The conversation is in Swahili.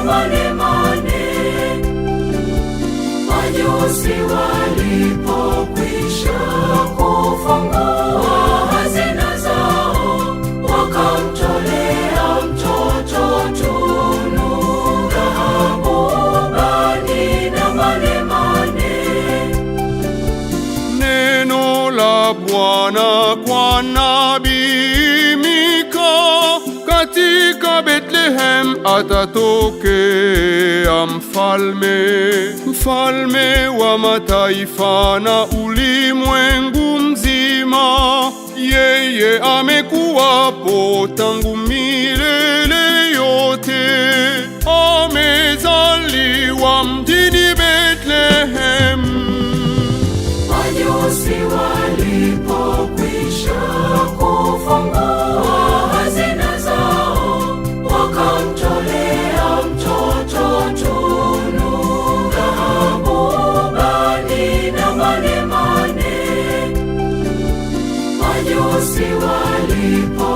manemane. Majusi walipokwisha kufungua hazina zao, wakamtolea mtoto tunu, dhahabu, ubani na manemane. Neno la Bwana kwa nabii Mika: katika Bethlehem atatokea mfalme wa mataifa na ulimwengu mzima. Yeye amekuwapo tangu milele yote, amezaliwa mjini Bethlehem. Majusi walipokwisha kufungua hazina zao, wakamtolea mtoto tunu, dhahabu, ubani na manemane. Majusi walipo